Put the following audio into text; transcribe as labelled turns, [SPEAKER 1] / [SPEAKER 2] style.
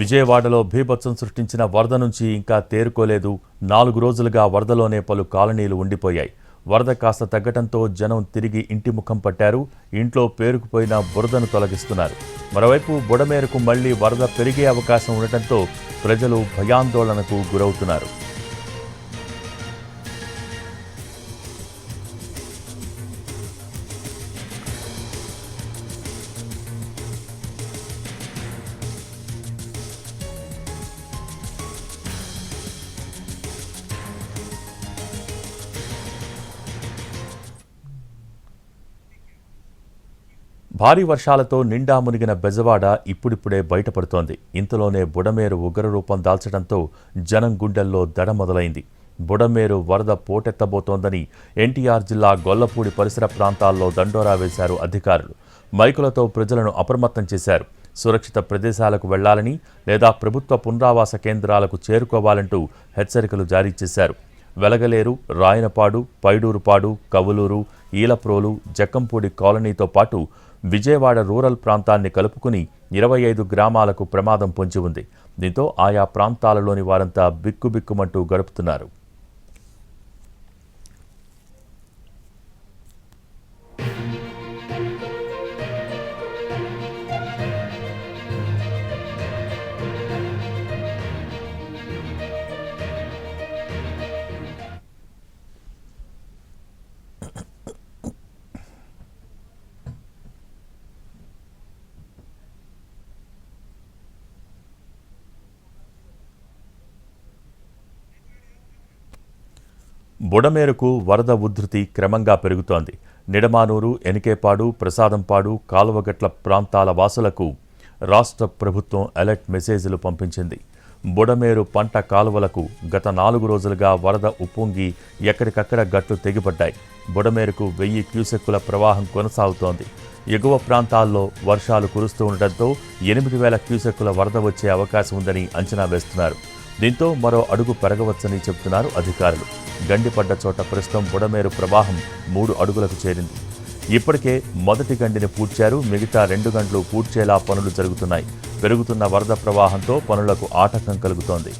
[SPEAKER 1] విజయవాడలో బీభత్సం సృష్టించిన వరద నుంచి ఇంకా తేరుకోలేదు. 4 రోజులుగా వరదలోనే పలు కాలనీలు ఉండిపోయాయి. వరద కాస్త తగ్గటంతో జనం తిరిగి ఇంటి ముఖం పట్టారు. ఇంట్లో పేరుకుపోయిన బురదను తొలగిస్తున్నారు. మరోవైపు బుడమేరకు మళ్లీ వరద పెరిగే అవకాశం ఉండటంతో ప్రజలు భయాందోళనకు గురవుతున్నారు. భారీ వర్షాలతో నిండా మునిగిన బెజవాడ ఇప్పుడిప్పుడే బయటపడుతోంది. ఇంతలోనే బుడమేరు ఉగ్రరూపం దాల్చడంతో జనం గుండెల్లో దడ మొదలైంది. బుడమేరు వరద పోటెత్తబోతోందని ఎన్టీఆర్ జిల్లా గొల్లపూడి పరిసర ప్రాంతాల్లో దండోరా వేశారు అధికారులు. మైకులతో ప్రజలను అప్రమత్తం చేశారు. సురక్షిత ప్రదేశాలకు వెళ్లాలని లేదా ప్రభుత్వ పునరావాస కేంద్రాలకు చేరుకోవాలంటూ హెచ్చరికలు జారీ చేశారు. వెలగలేరు, రాయనపాడు, పైడూరుపాడు, కవులూరు, ఈలప్రోలు, జక్కంపూడి కాలనీతో పాటు విజయవాడ రూరల్ ప్రాంతాన్ని కలుపుకుని 25 గ్రామాలకు ప్రమాదం పొంచి ఉంది. దీంతో ఆయా ప్రాంతాలలోని వారంతా బిక్కుబిక్కుమంటూ గడుపుతున్నారు. బుడమేరుకు వరద ఉధృతి క్రమంగా పెరుగుతోంది. నిడమానూరు, ఎనికేపాడు, ప్రసాదంపాడు, కాలువగట్ల ప్రాంతాల వాసులకు రాష్ట్ర ప్రభుత్వం అలర్ట్ మెసేజ్లు పంపించింది. బుడమేరు పంట కాలువలకు గత 4 రోజులుగా వరద ఉప్పొంగి ఎక్కడికక్కడ గట్లు తెగిపడ్డాయి. బుడమేరుకు 1000 క్యూసెక్కుల ప్రవాహం కొనసాగుతోంది. ఎగువ ప్రాంతాల్లో వర్షాలు కురుస్తూ ఉండటంతో 8000 క్యూసెక్కుల వరద వచ్చే అవకాశం ఉందని అంచనా వేస్తున్నారు. దీంతో మరో అడుగు పెరగవచ్చని చెబుతున్నారు అధికారులు. గండిపడ్డ చోట ప్రస్తుతం బుడమేరు ప్రవాహం 3 అడుగులకు చేరింది. ఇప్పటికే మొదటి గండిని పూడ్చారు. మిగతా 2 గంటలు పూడ్చేలా పనులు జరుగుతున్నాయి. పెరుగుతున్న వరద ప్రవాహంతో పనులకు ఆటంకం కలుగుతోంది.